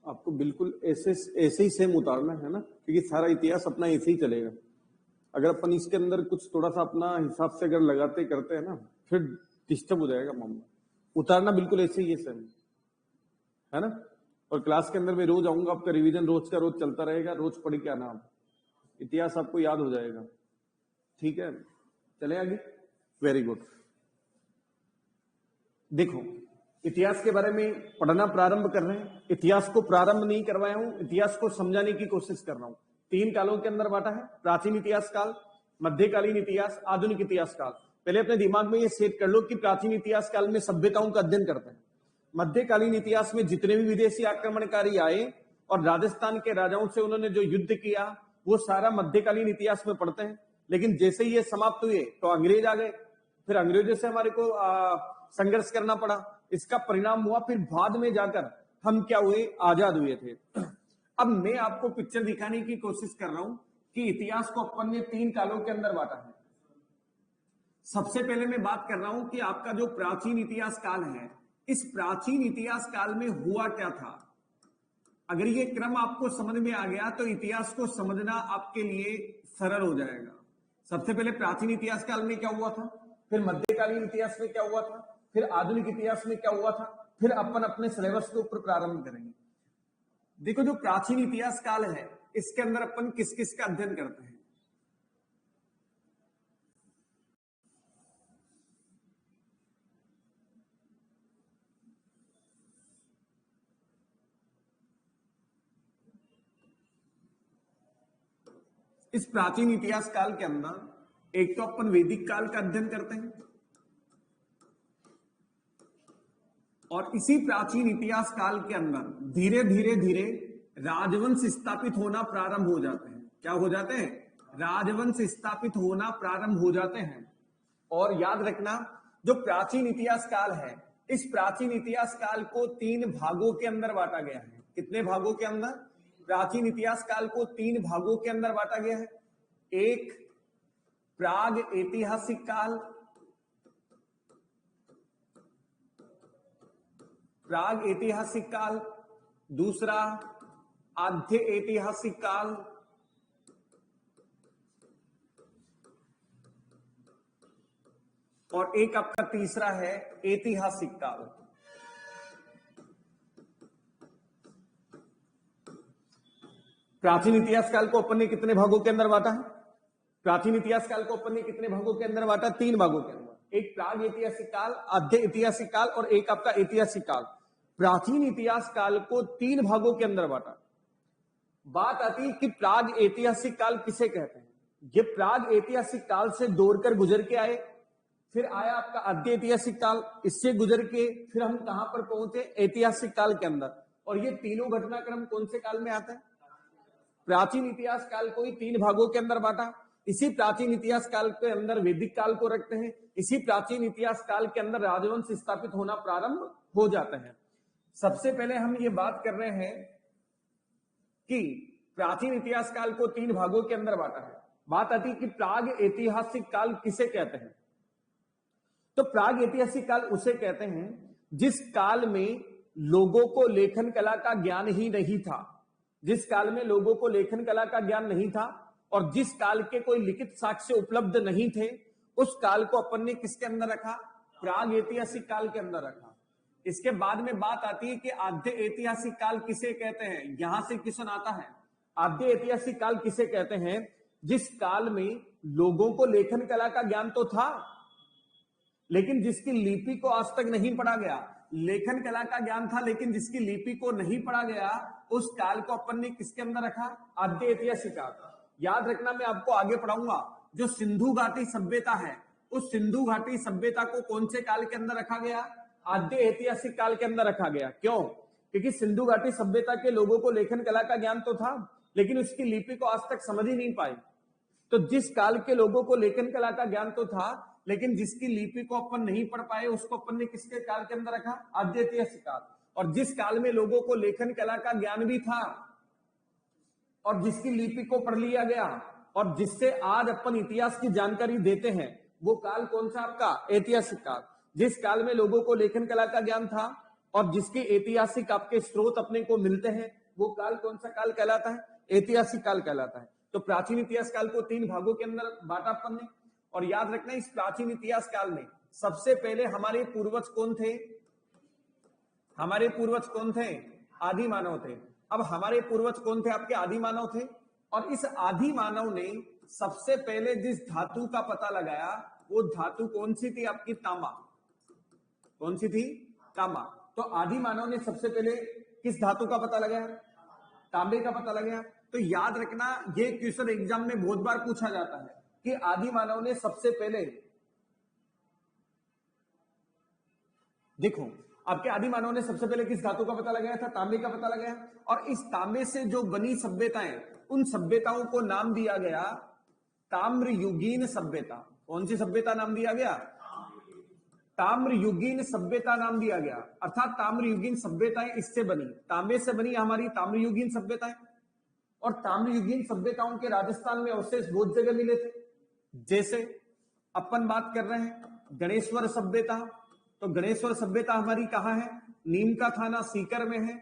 आपको बिल्कुल ऐसे ऐसे ही सेम उतारना है ना, क्योंकि सारा इतिहास अपना ऐसे ही चलेगा। अगर अपन इसके अंदर कुछ थोड़ा सा अपना हिसाब से अगर लगाते करते हैं ना, फिर डिस्टर्ब हो जाएगा मामला। उतारना बिल्कुल ऐसे ही है सेम, है ना। और क्लास के अंदर मैं रोज आऊंगा, आपका रिवीजन रोज का रोज चलता रहेगा, रोज पढ़ के आना, आप इतिहास आपको याद हो जाएगा। ठीक है, चले आगे। Very good. देखो, इतिहास के बारे में पढ़ना प्रारंभ कर रहे हैं। इतिहास को प्रारंभ नहीं करवाया हूं, इतिहास को समझाने की कोशिश कर रहा हूं। 3 कालों के अंदर बांटा है, प्राचीन इतिहास काल, मध्यकालीन इतिहास, आधुनिक इतिहास काल। पहले अपने दिमाग में ये सेट कर लो कि प्राचीन इतिहास काल में सभ्यताओं का अध्ययन करते हैं। मध्यकालीन इतिहास में जितने भी विदेशी आक्रमणकारी आए और राजस्थान के राजाओं से उन्होंने जो युद्ध किया, वो सारा मध्यकालीन इतिहास में पढ़ते हैं। लेकिन जैसे ही ये समाप्त हुए तो अंग्रेज आ गए, फिर अंग्रेजों से हमारे को संघर्ष करना पड़ा। इसका परिणाम हुआ फिर बाद में जाकर हम क्या हुए, आजाद हुए थे। अब मैं आपको पिक्चर दिखाने की कोशिश कर रहा हूं कि इतिहास को अपन ने 3 कालों के अंदर बांटा है। सबसे पहले मैं बात कर रहा हूं कि आपका जो प्राचीन इतिहास काल है, इस प्राचीन इतिहास काल में हुआ क्या था। अगर ये क्रम आपको समझ में आ गया तो इतिहास को समझना आपके लिए सरल हो जाएगा। सबसे पहले प्राचीन इतिहास काल में क्या हुआ था, फिर मध्यकालीन इतिहास में क्या हुआ था, फिर आधुनिक इतिहास में क्या हुआ था, फिर अपन अपने सिलेबस के ऊपर प्रारंभ करेंगे। देखो, जो प्राचीन इतिहास काल है, इसके अंदर अपन किस किस का अध्ययन करते हैं। इस प्राचीन इतिहास काल के अंदर एक तो अपन वैदिक काल का अध्ययन करते हैं, और इसी प्राचीन इतिहास काल के अंदर धीरे धीरे धीरे राजवंश स्थापित होना प्रारंभ हो जाते हैं। क्या हो जाते हैं, राजवंश स्थापित होना प्रारंभ हो जाते हैं। और याद रखना, जो प्राचीन इतिहास काल है, इस प्राचीन इतिहास काल को 3 भागों के अंदर बांटा गया है। कितने भागों के अंदर, प्राचीन इतिहास काल को 3 भागों के अंदर बांटा गया है। एक प्राग ऐतिहासिक काल, प्राग ऐतिहासिक काल, दूसरा आद्य ऐतिहासिक काल, और एक आपका तीसरा है ऐतिहासिक काल। प्राचीन इतिहास काल को अपन ने कितने भागों के अंदर बांटा है, प्राचीन इतिहास काल को अपन ने कितने भागों के अंदर बांटा, 3 भागों के अंदर। एक प्राग ऐतिहासिक काल, आद्य ऐतिहासिक काल, और एक आपका ऐतिहासिक काल। प्राचीन इतिहास काल को 3 भागों के अंदर बांटा। बात आती है कि प्राग ऐतिहासिक काल किसे कहते हैं। ये प्राग ऐतिहासिक काल से दौड़कर गुजर के आए, फिर आया आपका आद्य ऐतिहासिक काल, इससे गुजर के फिर हम कहां पर पहुंचे, ऐतिहासिक काल के अंदर। और ये तीनों घटनाक्रम कौन से काल में आता है, प्राचीन इतिहास काल को ही 3 भागों के अंदर बांटा। इसी प्राचीन इतिहास काल के अंदर वैदिक काल को रखते हैं। इसी प्राचीन इतिहास काल के अंदर राजवंश स्थापित होना प्रारंभ हो जाते हैं। सबसे पहले हम ये बात कर रहे हैं कि प्राचीन इतिहास काल को 3 भागों के अंदर बांटा है। बात आती है कि प्राग ऐतिहासिक काल किसे कहते हैं। तो प्राग ऐतिहासिक काल उसे कहते हैं जिस काल में लोगों को लेखन कला का ज्ञान ही नहीं था, जिस काल में लोगों को लेखन कला का ज्ञान नहीं था, और जिस काल के कोई लिखित साक्ष्य उपलब्ध नहीं थे, उस काल को अपन ने किसके अंदर रखा, प्राग ऐतिहासिक काल के अंदर रखा। इसके बाद में बात आती है कि आद्य ऐतिहासिक काल किसे कहते हैं। यहां से क्वेश्चन आता है, आद्य ऐतिहासिक काल किसे कहते हैं, जिस काल में लोगों को लेखन कला का ज्ञान तो था, लेकिन जिसकी लिपि को आज तक नहीं पढ़ा गया। लेखन कला का ज्ञान था, लेकिन जिसकी लिपि को नहीं पढ़ा गया, उस काल को अपन ने किसके अंदर रखा, आद्य ऐतिहासिक काल। याद रखना, मैं आपको आगे पढ़ाऊंगा, जो सिंधु घाटी सभ्यता है, उस सिंधु घाटी सभ्यता को कौन से काल के अंदर रखा गया, आद्य ऐतिहासिक काल के अंदर रखा गया। क्यों, क्योंकि सिंधु घाटी सभ्यता के लोगों को लेखन कला का ज्ञान तो था, लेकिन उसकी लिपि को आज तक समझ ही नहीं पाए। तो जिस काल के लोगों को लेखन कला का ज्ञान तो था, लेकिन जिसकी लिपि को अपन नहीं पढ़ पाए, उसको अपन ने किसके काल के अंदर रखा, आद्य ऐतिहासिक काल। और जिस काल में लोगों को लेखन कला का ज्ञान भी था और जिसकी लिपि को पढ़ लिया गया और जिससे आज अपन इतिहास की जानकारी देते हैं, वो काल कौन सा आपका, ऐतिहासिक काल। जिस काल में लोगों को लेखन कला का ज्ञान था और जिसके ऐतिहासिक आपके स्रोत अपने को मिलते हैं, वो काल कौन सा काल कहलाता है? ऐतिहासिक काल कहलाता है। तो प्राचीन इतिहास काल को 3 भागों के अंदर बांटा अपन ने, और याद रखना इस प्राचीन इतिहास काल में सबसे पहले हमारे पूर्वज कौन थे? हमारे पूर्वज कौन थे? आदि मानव थे। अब हमारे पूर्वज कौन थे? आपके आदि मानव थे। और इस आदि मानव ने सबसे पहले जिस धातु का पता लगाया वो धातु कौन सी थी? आपकी तांबा। कौन सी थी? तांबा। तो आदि मानव ने सबसे पहले किस धातु का पता लगाया? तांबे का पता लगाया। तो याद रखना ये क्वेश्चन एग्जाम में बहुत बार पूछा जाता है कि आदि मानव ने सबसे पहले, देखो आपके आदि मानव ने सबसे पहले किस धातु का पता लगाया था? तांबे का पता लगाया। और इस तांबे से जो बनी सभ्यताएं, उन सभ्यताओं को नाम दिया गया ताम्रयुगीन सभ्यता। कौन सी सभ्यता नाम दिया गया? ताम्रयुगीन सभ्यता नाम दिया गया। अर्थात ताम्रयुगीन सभ्यताएं इससे बनी, तांबे से बनी हमारी ताम्रयुगीन सभ्यताएं। और ताम्रयुगीन सभ्यताओं के राजस्थान में अवशेष बहुत जगह मिले थे। जैसे अपन बात कर रहे हैं गणेश्वर सभ्यता, तो गणेश्वर सभ्यता हमारी कहां है? नीम का थाना सीकर में है।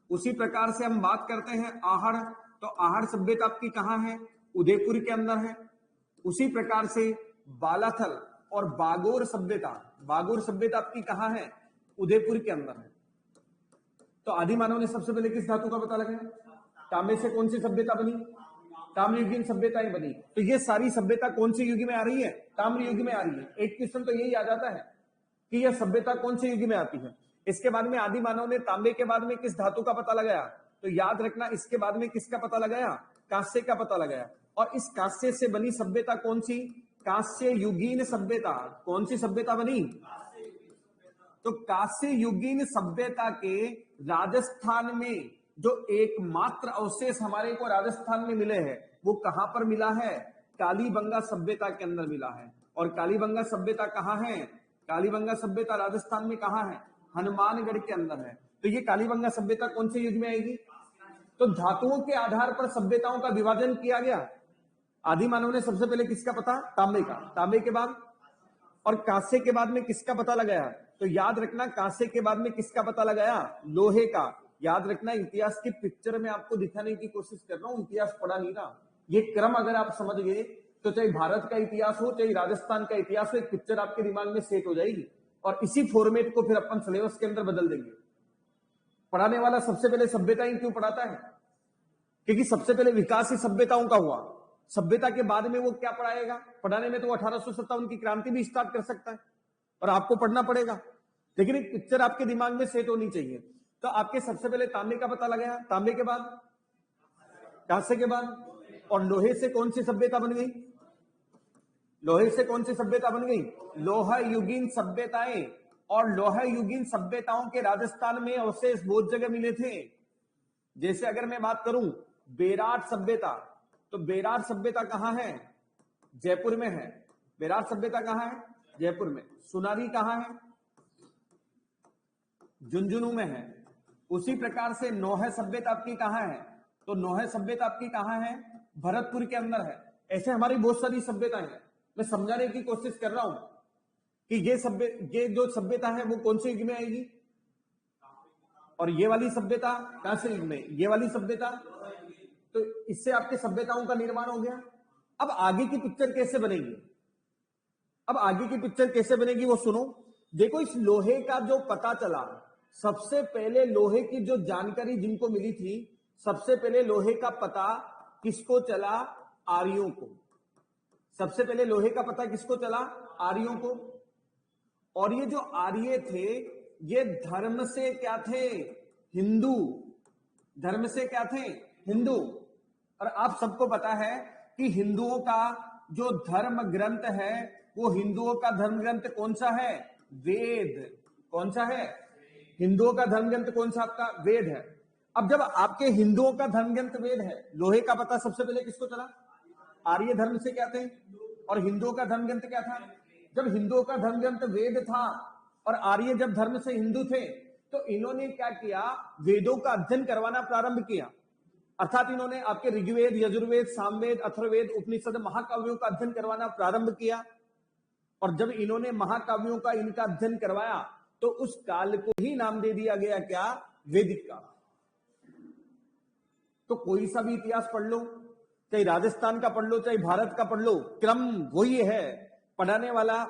उसी प्रकार से हम बात करते हैं आहड़, तो आहड़ सभ्यता आपकी कहां है? उदयपुर के अंदर है। उसी प्रकार से बालाथल और बागोर सभ्यता, बागोर सभ्यता आपकी कहां है? उदयपुर के अंदर है। तो आदि मानव ने सबसे पहले किस धातु का पता लगाया? तांबे से कौन सी सभ्यता बनी? ताम्रयुगीन सभ्यताएं बनी। तो ये सारी सभ्यता कौन सी युग में आ रही है? ताम्र युग में आ रही है। एक क्वेश्चन तो यही आ जाता है कि यह सभ्यता कौन से युग में आती है। इसके बाद में आदि मानव ने तांबे के बाद में किस धातु का पता लगाया? तो याद रखना इसके बाद में किसका पता लगाया? कांस्य का पता लगाया। और इस कांस्य से बनी सभ्यता कौन सी? कांस्य युगीन सभ्यता। कौन सी सभ्यता बनी? तो कांस्य युगीन सभ्यता के राजस्थान में जो एकमात्र अवशेष हमारे को राजस्थान में मिले हैं वो कहां पर मिला है? कालीबंगा सभ्यता के अंदर मिला है। और कालीबंगा सभ्यता कहां है? कालीबंगा सभ्यता राजस्थान में कहां है? हनुमानगढ़ के अंदर है। तो ये कालीबंगा सभ्यता कौन से युग में आएगी? तो धातुओं के आधार पर सभ्यताओं का विभाजन किया गया। आदि मानव ने सबसे पहले किसका पता? तांबे का। तांबे के बाद और कांसे के बाद में किसका पता लगाया? तो याद रखना कांसे के बाद में किसका पता लगाया? लोहे का। याद रखना इतिहास की पिक्चर में आपको दिखाने की कोशिश कर रहा हूं, इतिहास पढ़ा नहीं रहा। ये क्रम अगर आप समझ गए तो चाहे भारत का इतिहास हो चाहे राजस्थान का इतिहास हो, एक पिक्चर आपके दिमाग में सेट हो जाएगी। और इसी फॉर्मेट को फिर अपन सिलेबस के अंदर बदल देंगे। पढ़ाने वाला सबसे पहले सभ्यताएं क्यों पढ़ाता है? क्योंकि सबसे पहले विकास ही सभ्यताओं का हुआ। सभ्यता के बाद में वो क्या पढ़ाएगा? पढ़ाने में तो 1857 की क्रांति भी स्टार्ट कर सकता है और आपको पढ़ना पड़ेगा, लेकिन एक पिक्चर आपके दिमाग में सेट होनी चाहिए। तो आपके सबसे पहले तांबे का पता लगाया, तांबे के बाद कांसे के बाद, और लोहे से कौन सी सभ्यता बन गई? लोहे से कौन सी सभ्यता बन गई? लोहा युगीन सभ्यताएं। और लोहा युगीन सभ्यताओं के राजस्थान में अवशेष बहुत जगह मिले थे। जैसे अगर मैं बात करूं बेराट सभ्यता, तो बेराट सभ्यता कहां है? जयपुर में है। बेराट सभ्यता कहां है? जयपुर में। सुनारी कहां है? झुंझुनू में है। उसी प्रकार से नौह सभ्यता आपकी कहां है? तो नौह सभ्यता आपकी कहां है? भरतपुर के अंदर है। ऐसे हमारी बहुत सारी सभ्यताएं हैं। मैं समझाने की कोशिश कर रहा हूं कि ये जो सभ्यता है वो कौन से युग में आएगी, और ये वाली सभ्यता कहां से युग में? ये वाली सभ्यता। तो इससे आपके सभ्यताओं का निर्माण हो गया। अब आगे की पिक्चर कैसे बनेगी? अब आगे की पिक्चर कैसे बनेगी वो सुनो। देखो इस लोहे का जो पता चला, सबसे पहले लोहे की जो जानकारी जिनको मिली थी, सबसे पहले लोहे का पता किसको चला? आर्यों को। सबसे पहले लोहे का पता किसको चला? आर्यों को। और ये जो आर्य थे ये धर्म से क्या थे? हिंदू। धर्म से क्या थे? हिंदू। और आप सबको पता है कि हिंदुओं का जो धर्म ग्रंथ है वो हिंदुओं का धर्म ग्रंथ कौन सा है? वेद। कौन सा है? हिंदुओं का धर्म ग्रंथ कौन सा आपका? वेद है। अब जब आपके हिंदुओं का धर्म ग्रंथ वेद है, लोहे का पता सबसे पहले किसको चला? आर्य धर्म से क्या थे? और हिंदुओं का धर्म ग्रंथ क्या था? जब हिंदुओं का धर्म ग्रंथ वेद था और आर्य जब धर्म से हिंदू थे, तो इन्होंने क्या किया? वेदों का अध्ययन करवाना प्रारंभ किया। अर्थात इन्होंने आपके ऋग्वेद, यजुर्वेद, सामवेद, अथर्ववेद, उपनिषद, महाकाव्यों का अध्ययन करवाना प्रारंभ किया। और जब इन्होंने महाकाव्यों का इनका अध्ययन करवाया तो उस काल को ही नाम दे दिया गया क्या? वैदिक काल। तो कोई सा भी इतिहास पढ़ लो, चाहे राजस्थान का पढ़ लो, चाहे भारत का पढ़ लो, क्रम वही है। पढ़ाने वाला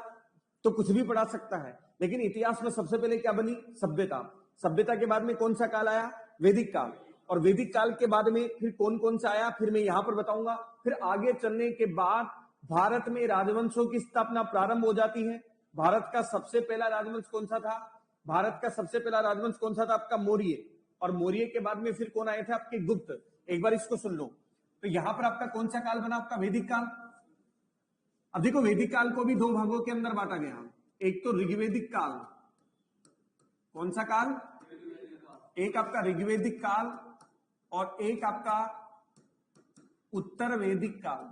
तो कुछ भी पढ़ा सकता है, लेकिन इतिहास में सबसे पहले क्या बनी? सभ्यता। सभ्यता के बाद में कौन सा काल आया? वैदिक काल। और वैदिक काल के बाद में फिर कौन कौन सा आया, फिर मैं यहां पर बताऊंगा। फिर आगे चलने के बाद भारत में राजवंशों की स्थापना प्रारंभ हो जाती है। भारत का सबसे पहला राजवंश कौन सा था? भारत का सबसे पहला राजवंश कौन सा था? आपका मौर्य। और मौर्य के बाद में फिर कौन आए थे? आपके गुप्त। एक बार इसको सुन लो। तो यहां पर आपका कौन सा काल बना? आपका वैदिक काल। अब देखो, वैदिक काल को भी दो भागों के अंदर बांटा गया। एक तो ऋग्वैदिक काल। कौन सा काल? एक आपका ऋग्वैदिक काल और एक आपका उत्तर वैदिक काल।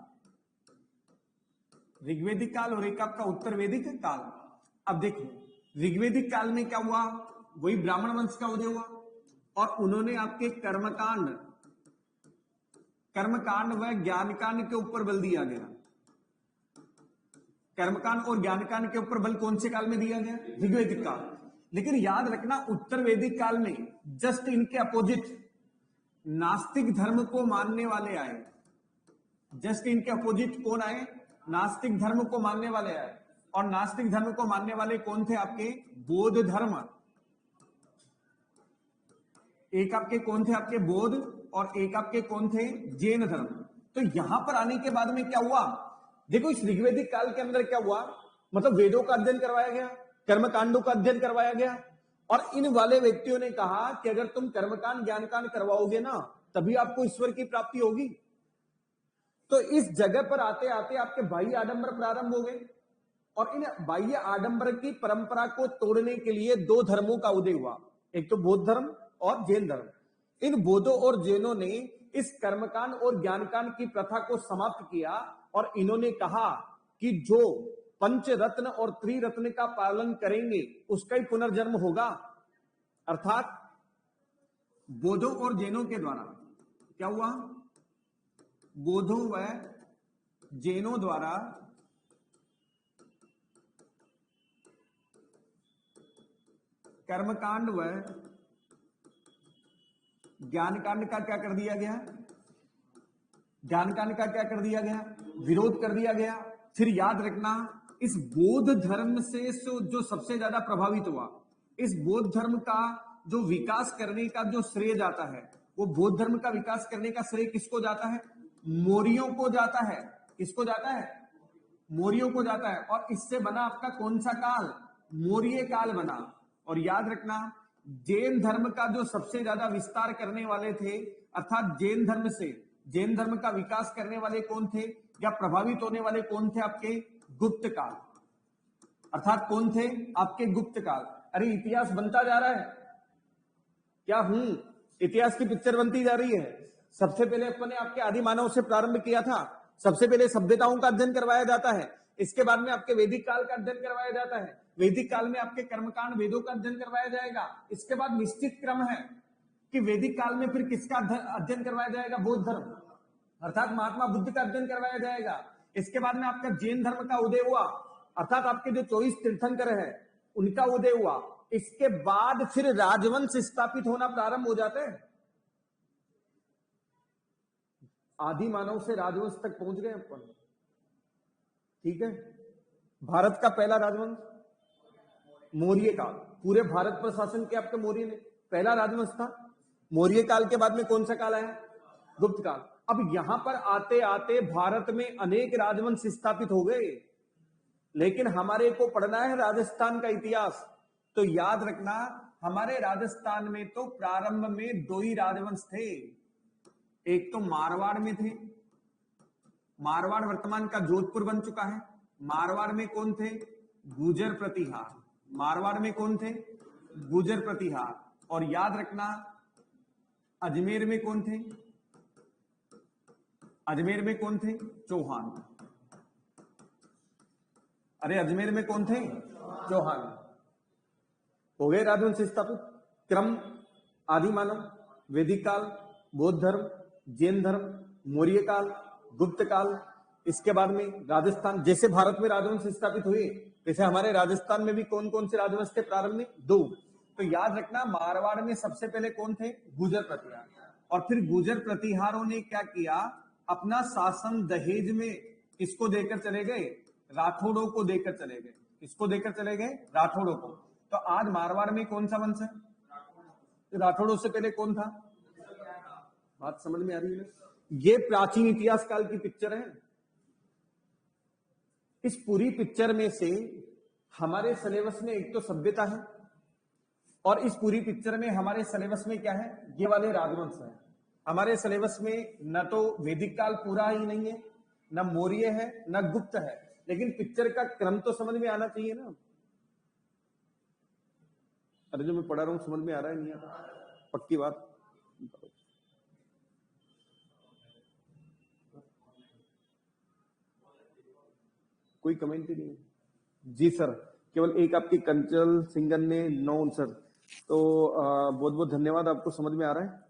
ऋग्वैदिक काल और एक आपका उत्तर वैदिक काल। अब देखो, ऋग्वैदिक काल में क्या हुआ? वही ब्राह्मण वंश का उदय हुआ और उन्होंने आपके कर्मकांड व ज्ञानकांड के ऊपर बल दिया गया। कर्मकांड और ज्ञानकांड के ऊपर बल कौन से काल में दिया गया? ऋग्वैदिक काल। लेकिन याद रखना, उत्तर वैदिक काल में जस्ट इनके अपोजिट नास्तिक धर्म को मानने वाले आए। जस्ट इनके अपोजिट कौन आए? नास्तिक धर्म को मानने वाले आए। और नास्तिक धर्म को मानने वाले कौन थे? आपके बौद्ध धर्म। एक आपके कौन थे? आपके बौद्ध। और एक आपके कौन थे? जैन धर्म। तो यहां पर आने के बाद में क्या हुआ? देखो, इस ऋग्वैदिक काल के अंदर क्या हुआ? मतलब वेदों का अध्ययन करवाया गया, कर्मकांडों का अध्ययन करवाया गया। और इन वाले व्यक्तियों ने कहा कि अगर तुम कर्मकांड ज्ञानकांड करवाओगे ना, तभी आपको ईश्वर की प्राप्ति होगी। तो इस जगह पर आते आते आपके बाह्य आडंबर प्रारंभ हो गए। और इन बाह्य आडंबर की परंपरा को तोड़ने के लिए दो धर्मों का उदय हुआ। एक तो बौद्ध धर्म और जैन धर्म। इन बौद्धों और जैनों ने इस कर्मकांड और ज्ञानकांड की प्रथा को समाप्त किया और इन्होंने कहा कि जो पंचरत्न और त्रिरत्न का पालन करेंगे उसका ही पुनर्जन्म होगा। अर्थात बौद्धों और जैनों के द्वारा क्या हुआ? बौद्धों व जैनों द्वारा कर्मकांड व ज्ञानकांड का क्या कर दिया गया? ज्ञानकांड का क्या कर दिया गया? विरोध कर दिया गया। फिर याद रखना, इस बौद्ध धर्म से जो सबसे ज्यादा प्रभावित हुआ, इस बौद्ध धर्म का जो विकास करने का जो श्रेय जाता है, वो बौद्ध धर्म का विकास करने का श्रेय किसको जाता है? मौर्यों को जाता है। किसको जाता है? मौर्यों को जाता है। और इससे बना आपका कौन सा काल? मौर्य काल बना। और याद रखना, जैन धर्म का जो सबसे ज्यादा विस्तार करने वाले थे, अर्थात जैन धर्म से जैन धर्म का विकास करने वाले कौन थे या प्रभावित होने वाले कौन थे? आपके गुप्त काल। अर्थात कौन थे? आपके गुप्त काल। अरे इतिहास बनता जा रहा है क्या? इतिहास की पिक्चर बनती जा रही है। सबसे पहले अपन ने आपके आदि मानव से प्रारंभ किया था। सबसे पहले सभ्यताओं का अध्ययन करवाया जाता है। इसके बाद में आपके वैदिक काल का अध्ययन करवाया जाता है। वैदिक काल में आपके कर्मकांड वेदों का अध्ययन करवाया जाएगा। इसके बाद निश्चित क्रम है कि वैदिक काल में फिर किसका अध्ययन करवाया जाएगा? बौद्ध धर्म, अर्थात महात्मा बुद्ध का अध्ययन करवाया जाएगा। इसके बाद में आपका जैन धर्म का उदय हुआ, अर्थात आपके जो 24 तीर्थंकर है उनका उदय हुआ। इसके बाद फिर राजवंश स्थापित होना प्रारंभ हो जाते हैं। आदि मानव से राजवंश तक पहुंच गए अपन। ठीक है, भारत का पहला राजवंश मौर्य काल। पूरे भारत पर शासन किया आपके मौर्य ने, पहला राजवंश था। मौर्य काल के बाद में कौन सा काल आया? गुप्त काल। अब यहां पर आते आते भारत में अनेक राजवंश स्थापित हो गए, लेकिन हमारे को पढ़ना है राजस्थान का इतिहास। तो याद रखना, हमारे राजस्थान में तो प्रारंभ में दो ही राजवंश थे। एक तो मारवाड़ में थे। मारवाड़ वर्तमान का जोधपुर बन चुका है। मारवाड़ में कौन थे? गुर्जर प्रतिहार। मारवाड़ में कौन थे? गुर्जर प्रतिहार। और याद रखना, अजमेर में कौन थे? अजमेर में कौन थे? चौहान। अरे अजमेर में कौन थे? चौहान। हो गए राजवंश स्थापित। क्रम आदि मानव, वैदिक काल, बौद्ध धर्म, जैन धर्म, मौर्य काल, गुप्त काल। इसके बाद में राजस्थान, जैसे भारत में राजवंश स्थापित हुए वैसे हमारे राजस्थान में भी कौन कौन से राजवंश थे प्रारंभ में? दो। तो याद रखना, मारवाड़ में सबसे पहले कौन थे? गुर्जर प्रतिहार। और फिर गुर्जर प्रतिहारों ने क्या किया, अपना शासन दहेज में किसको देकर चले गए, राठौड़ों को देकर चले गए। किसको देकर चले गए, राठौड़ों को। तो आज मारवाड़ में कौन सा वंश है, राठौड़ों से पहले कौन था, बात समझ में आ रही है। ये प्राचीन इतिहास काल की पिक्चर है। इस पूरी पिक्चर में से हमारे सिलेबस में एक तो सभ्यता है, और इस पूरी पिक्चर में हमारे सिलेबस में क्या है, ये वाले राजवंश है। हमारे सिलेबस में न तो वैदिक काल पूरा ही नहीं है, न मौर्य है, न गुप्त है, लेकिन पिक्चर का क्रम तो समझ में आना चाहिए ना। अरे जो मैं पढ़ा रहा हूं समझ में आ रहा है, नहीं आ रहा, पक्की बात। कोई कमेंट ही नहीं। जी सर, केवल एक आपकी कंचल सिंगन ने नो सर, तो बहुत बहुत धन्यवाद, आपको समझ में आ रहा है।